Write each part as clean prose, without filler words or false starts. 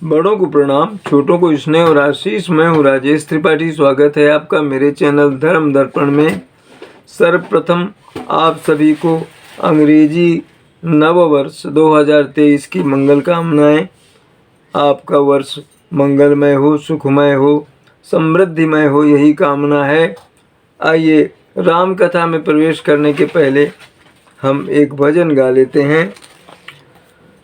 बड़ों को प्रणाम, छोटों को स्नेह और आशीष। मैं हूँ राजेश त्रिपाठी। स्वागत है आपका मेरे चैनल धर्म दर्पण में। सर्वप्रथम आप सभी को अंग्रेजी नववर्ष 2023 की मंगल कामनाएं। आपका वर्ष मंगलमय हो, सुखमय हो, समृद्धिमय हो, यही कामना है। आइए राम कथा में प्रवेश करने के पहले हम एक भजन गा लेते हैं।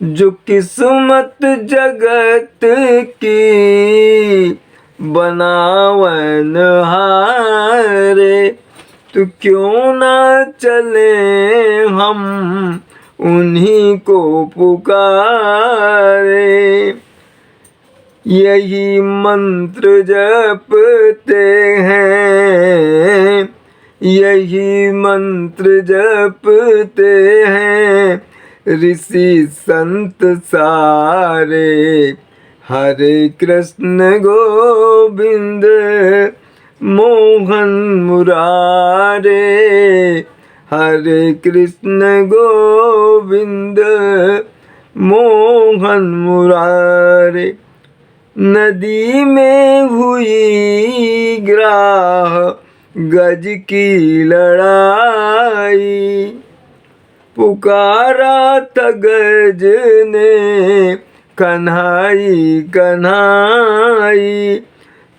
जो किस्मत जगत की बनावन हारे, तो क्यों ना चले हम उन्हीं को पुकारे। यही मंत्र जपते हैं, यही मंत्र जपते हैं ऋषि संत सारे। हरे कृष्ण गोविंद मोहन मुरारे, हरे कृष्ण गोविंद मोहन मुरारे। नदी में हुई ग्राह गज की लड़ाई, पुकारा था गज ने कन्हाई कन्हाई।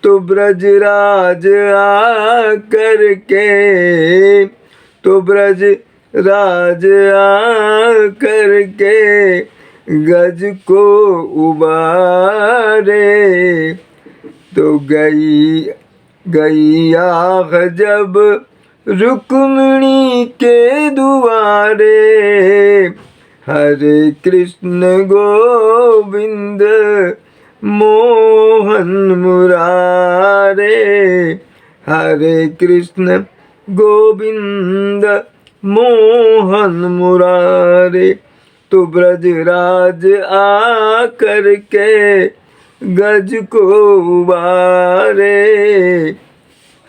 तो ब्रजराज आकर के, तो ब्रजराज आकर के गज को उबारे। तो गई आह जब रुक्मिणी के दुआरे। हरे कृष्ण गोविंद मोहन मुरारे, हरे कृष्ण गोविंद मोहन मुरारे। तो ब्रजराज आकर के गज को उबारे।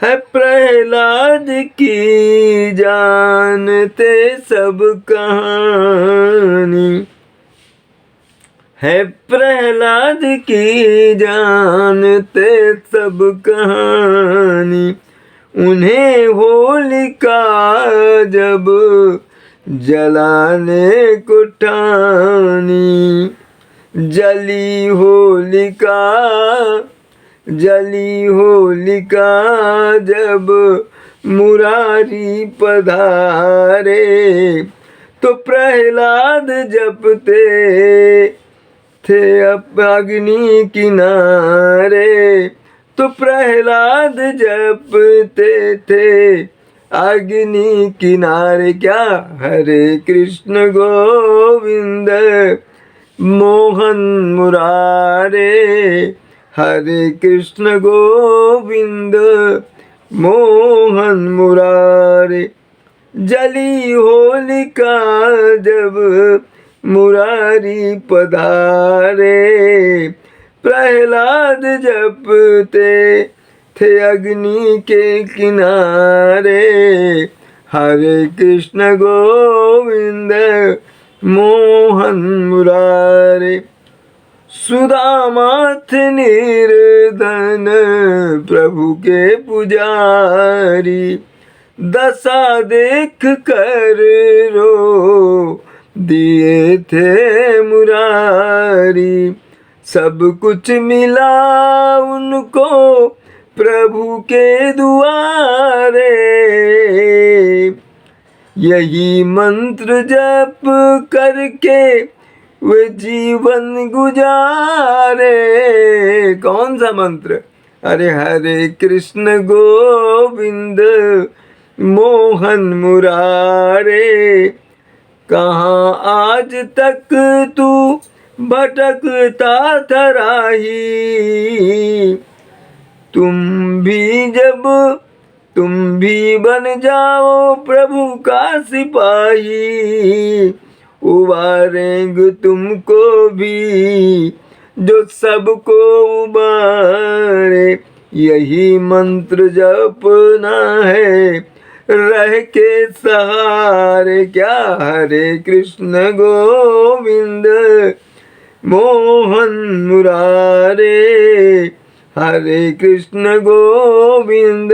है प्रहलाद की जानते सब कहानी, है प्रहलाद की जानते सब कहानी। उन्हें होलिका जब जलाने को ठानी, जली होलिका, जली होलिका जब मुरारी पधारे। तो प्रहलाद जपते थे अग्नि किनारे, तो प्रहलाद जपते थे अग्नि किनारे। क्या? हरे कृष्ण गोविंद मोहन मुरारे, हरे कृष्ण गोविंद मोहन मुरारे। जली होलिका जब मुरारी पधारे, प्रहलाद जपते थे अग्नि के किनारे। हरे कृष्ण गोविंद मोहन मुरारे। सुदामा थे निर्धन प्रभु के पुजारी, दशा देख कर रो दिए थे मुरारी। सब कुछ मिला उनको प्रभु के दुआरे। यही मंत्र जप करके वे जीवन गुजारे। कौन सा मंत्र? अरे हरे कृष्ण गोविंद मोहन मुरारे। कहाँ आज तक तू भटकता था राही, तुम भी बन जाओ प्रभु का सिपाही। उबारेंगे तुमको भी जो सबको उबारे। यही मंत्र जपना है रह के सहारे। क्या? हरे कृष्ण गोविंद मोहन मुरारे, हरे कृष्ण गोविंद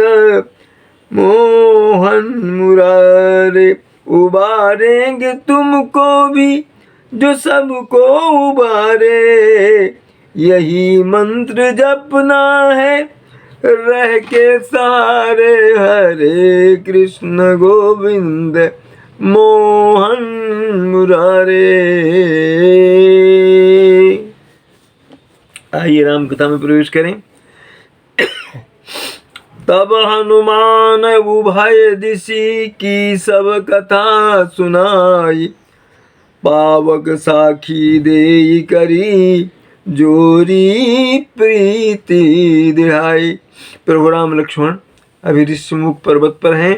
मोहन मुरारे। उबारेंगे तुमको भी जो सबको उबारे, यही मंत्र जपना है रह के सारे। हरे कृष्ण गोविंद मोहन मुरारे। आइए राम कथा में प्रवेश करें। तब हनुमान उभय दिशि की सब कथा सुनाई, पावक साखी देई करी जोरी प्रीति दिहाई। प्रभु राम लक्ष्मण अभी ऋषिमुख पर्वत पर हैं,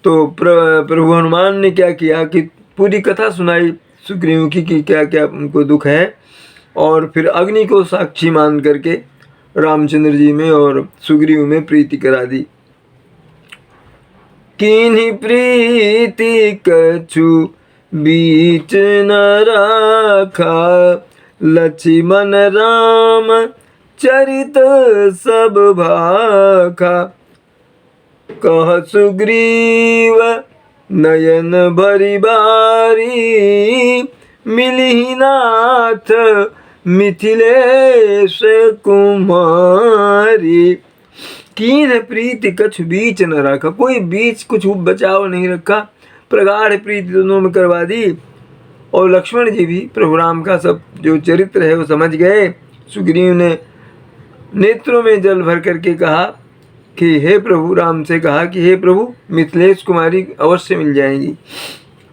तो प्रभु हनुमान ने क्या किया कि पूरी कथा सुनाई सुग्रीव की कि क्या क्या उनको दुख है, और फिर अग्नि को साक्षी मान करके रामचंद्र जी में और सुग्रीव में प्रीति करा दी। किन्हीं प्रीति कछु बीच न रखा, लक्ष्मण राम चरित सब भाखा। कह सुग्रीव नयन भरी बारी, मिलहि नाथ मिथिलेश कुमारी। कीन प्रीति कछु बीच न रखा, कोई बीच कुछ बचाव नहीं रखा, प्रगाढ़ प्रीति दोनों में करवा दी। और लक्ष्मण जी भी प्रभु राम का सब जो चरित्र है वो समझ गए। सुग्रीव ने नेत्रों में जल भर करके कहा कि हे प्रभु, राम से कहा कि हे प्रभु, मिथिलेश कुमारी अवश्य मिल जाएंगी।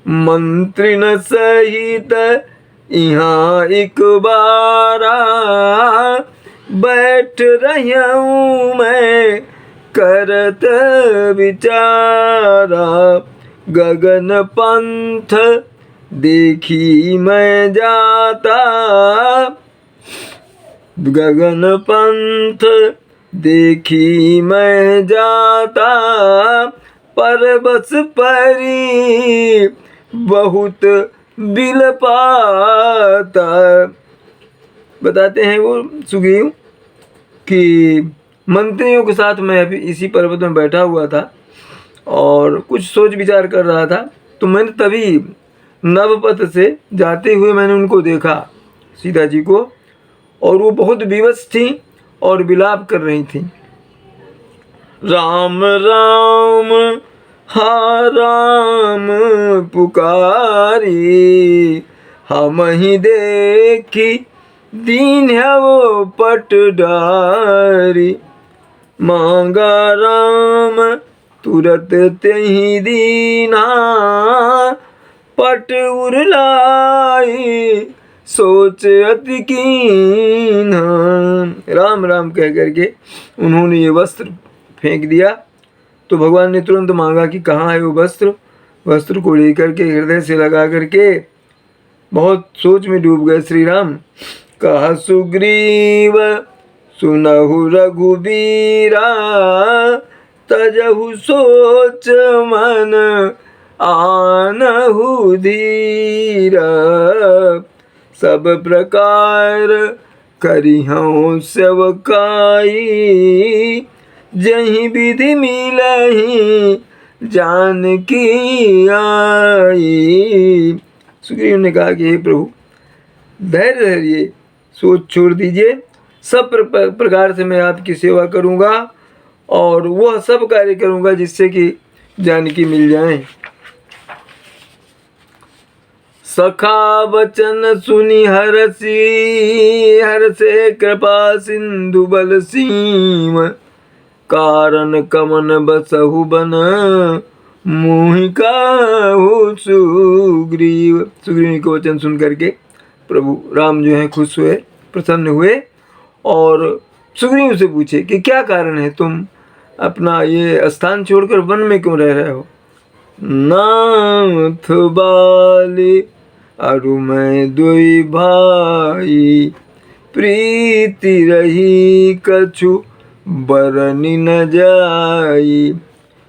मंत्री न सहित यहाँ एक बारा, बैठ रहा हूँ मैं करत विचारा। गगन पंथ देखी मैं जाता, गगन पंथ देखी मैं जाता। परबस परी बहुत बिल पाता। बताते हैं वो सुग्रीव कि मंत्रियों के साथ मैं अभी इसी पर्वत में बैठा हुआ था और कुछ सोच विचार कर रहा था, तो मैंने तभी नवपथ से जाते हुए मैंने उनको देखा, सीता जी को, और वो बहुत विवश थी और विलाप कर रही थी। राम राम हा राम पुकारी, हम ही देखी दीन है वो पट डारी। मांगा राम तुरत तेहि दीना, पट उरलाई सोच अति कीन्हा। राम राम कह करके उन्होंने ये वस्त्र फेंक दिया, तो भगवान ने तुरंत मांगा कि कहाँ है वो वस्त्र। वस्त्र को लेकर के हृदय से लगा करके बहुत सोच में डूब गए श्री राम। कहा सुग्रीव सुनहु रघुबीरा, तजहु सोच मन आनहु धीरा। सब प्रकार करिहउँ सेवकाई, जहीं विधि मिलहि जानकी आई। सुग्रीव ने कहा कि हे प्रभु, धैर्य धरिए, सोच छोड़ दीजिए, सब प्रकार से मैं आपकी सेवा करूँगा और वह सब कार्य करूँगा जिससे कि जानकी मिल जाए। सखा वचन सुनि हरसी, हरसे कृपा सिंधु बल सीम। कारण कमन बसहु बन, मुहि कहु सुग्रीव। सुग्रीव के वचन सुन करके प्रभु राम जो है खुश हुए, प्रसन्न हुए और सुग्रीव से पूछे कि क्या कारण है, तुम अपना ये स्थान छोड़कर वन में क्यों रह रहे हो। नाथ बाली अरु मैं दुई भाई, प्रीति रही कछु बरनि न जाई।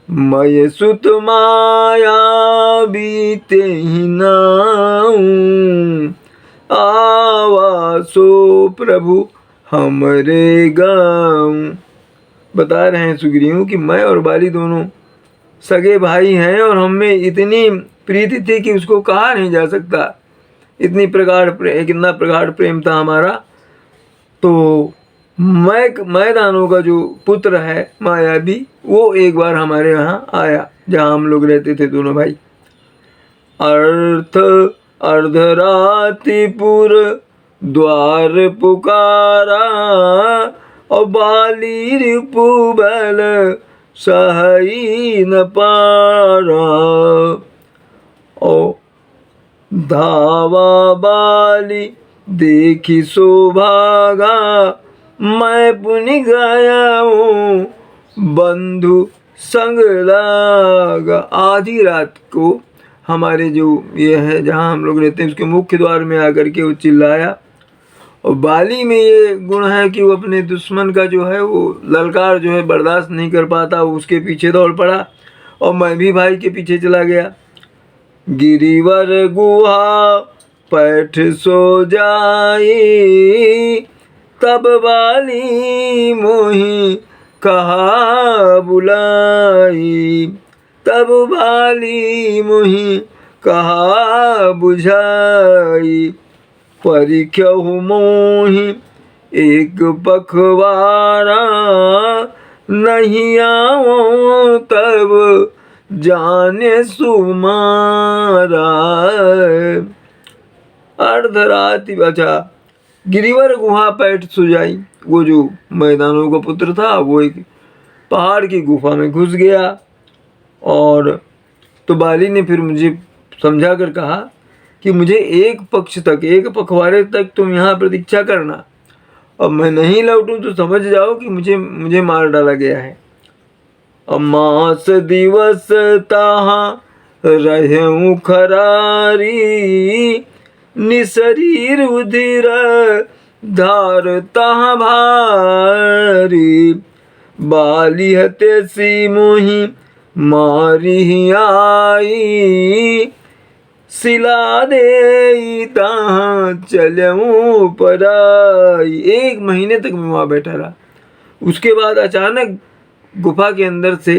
मय सुत माया बीते ही नाऊं, आवा सो प्रभु हमरे गाँव। बता रहे हैं सुग्रीव कि मैं और बाली दोनों सगे भाई हैं और हमें इतनी प्रीति थी कि उसको कहा नहीं जा सकता। कितना प्रगाढ़ प्रेम था हमारा। तो मैं दानव का जो पुत्र है मायावी, वो एक बार हमारे यहाँ आया जहाँ हम लोग रहते थे दोनों भाई। अर्धरातिपुर द्वार पुकारा और बाली रिपुबल सही न पारा। और धावा बाली देखी सौभागा, मैं पुनि गया हूँ बंधु संग लागा। आधी रात को हमारे जो ये है जहाँ हम लोग रहते हैं उसके मुख्य द्वार में आकर के वो चिल्लाया। और बाली में ये गुण है कि वो अपने दुश्मन का जो है वो ललकार जो है बर्दाश्त नहीं कर पाता, वो उसके पीछे दौड़ पड़ा और मैं भी भाई के पीछे चला गया। गिरिवर गुहा पैठ सो जाई, तब बाली मोही कहा बुलाई। तब बाली मोही कहा बुझाई, परिख्यहु मोहि एक पखवारा। नहीं आओ तब जाने सुमारा। अर्धराति बचा, गिरिवर गुहा पैठ सुजाई। वो जो मैदानों का पुत्र था वो एक पहाड़ की गुफा में घुस गया। और तो बाली ने फिर मुझे समझा कर कहा कि मुझे एक पखवारे तक तुम यहाँ प्रतीक्षा करना, और मैं नहीं लौटूं तो समझ जाओ कि मुझे मार डाला गया है। मास दिवस ताहा रहूं खरारी, निशरीर उधिर धार ताहा भारी। बाली हते सी मोही मारी आई, सिला दे ताहा चलूं पराई। 1 महीने तक मैं वहाँ बैठा रहा। उसके बाद अचानक गुफा के अंदर से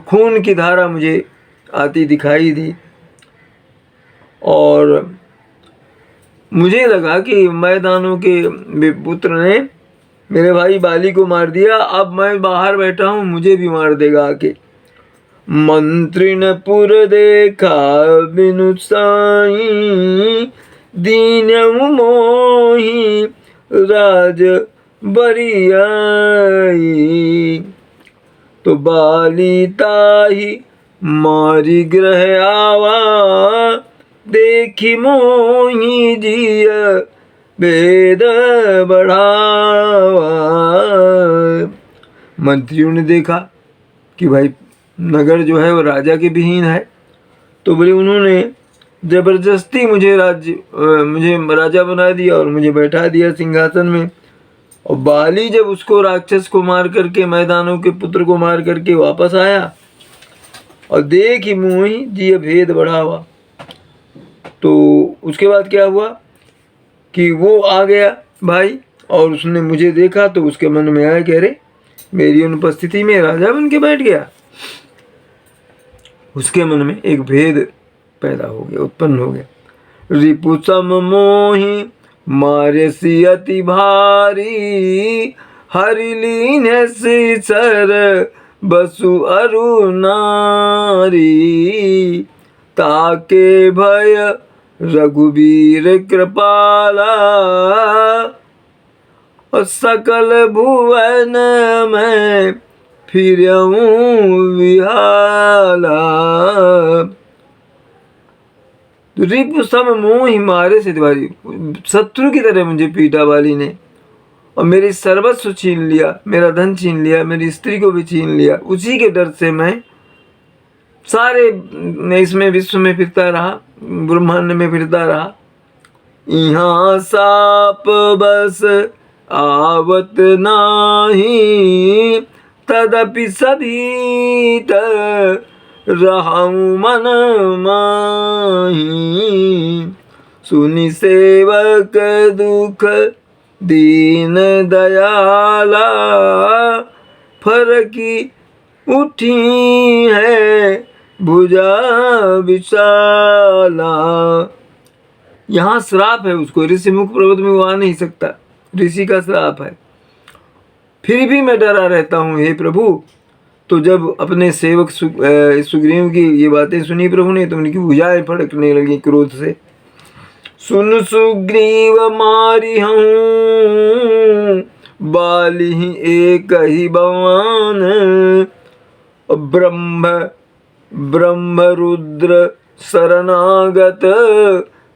खून की धारा मुझे आती दिखाई दी और मुझे लगा कि मैदानों के पुत्र ने मेरे भाई बाली को मार दिया। अब मैं बाहर बैठा हूँ, मुझे भी मार देगा आके। मंत्रिन पुर देखा बिनु साई, दीन मोही राज बरियाई। तो बाली ताही मारी ग्रह आवा, देखी मोही जिय वेद बढ़ावा। मंत्रियों ने देखा कि भाई नगर जो है वो राजा के विहीन है, तो बोले उन्होंने जबरदस्ती मुझे राजा बना दिया और मुझे बैठा दिया सिंहासन में। और बाली जब उसको राक्षस को मार करके, मैदानों के पुत्र को मार करके वापस आया और देखी मोही जिय भेद बढ़ावा, तो उसके बाद क्या हुआ कि वो आ गया भाई और उसने मुझे देखा तो उसके मन में आया कि अरे मेरी अनुपस्थिति में राजा बन के बैठ गया। उसके मन में एक भेद पैदा हो गया, उत्पन्न हो गया। रिपु सम मोहि मारे सी अति भारी, हरि लीन सर बसु अरु नारी। ताके भय रघुबीर कृपाला, और सकल भुवन में फिरऊं विहाला। रिपु सम मोहि मारे से भारी, शत्रु की तरह मुझे पीटा बाली ने और मेरी सर्वस्व छीन लिया, मेरा धन छीन लिया, मेरी स्त्री को भी छीन लिया। उसी के डर से मैं सारे इसमें विश्व में फिरता रहा, ब्रह्मांड में फिरता रहा। यहाँ साप बस आवत नाही, तदपि सभीत रहूं मन माही। सुनि सेवक दुख दीन दयाला, फरकी उठी है भुजा विशाला। यहाँ श्राप है उसको, ऋषि मुख पर्वत में वो आ नहीं सकता, ऋषि का श्राप है। फिर भी मैं डरा रहता हूँ हे प्रभु। तो जब अपने सेवक सुग्रीव की ये बातें सुनी प्रभु ने, तो उनकी भुजाएं फड़कने लगी क्रोध से। सुन सुग्रीव मारी हूँ बाली एक ही बवान, ब्रह्म रुद्र शरणागत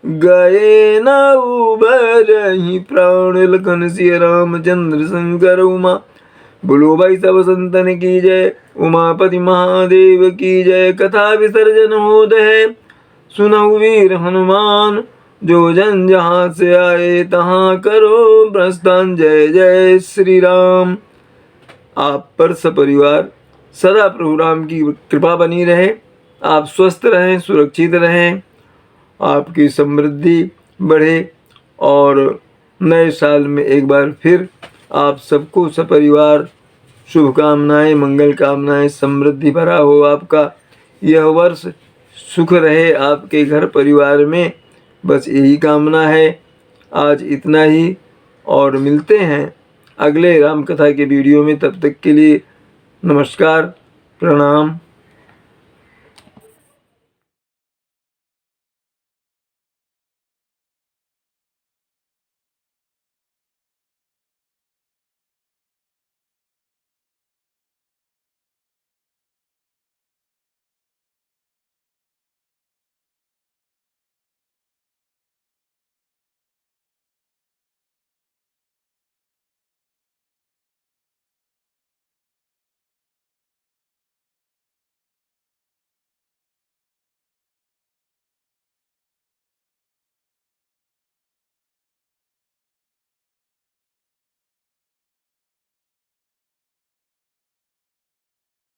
गए न उबरहि प्राण। लखन सिय रामचंद्र शंकर उमा, बोलो भाई सब संतन की जय, उमापति महादेव की जय। कथा विसर्जन होत है सुनहु वीर हनुमान, जो जन जहाँ से आए तहाँ करो प्रस्थान। जय जय श्री राम। आप पर सपरिवार सदा प्रभु राम की कृपा बनी रहे, आप स्वस्थ रहें, सुरक्षित रहें, आपकी समृद्धि बढ़े, और नए साल में एक बार फिर आप सबको सपरिवार शुभकामनाएं, मंगल कामनाएं, समृद्धि भरा हो आपका यह वर्ष, सुख रहे आपके घर परिवार में, बस यही कामना है। आज इतना ही, और मिलते हैं अगले राम कथा के वीडियो में। तब तक के लिए नमस्कार, प्रणाम।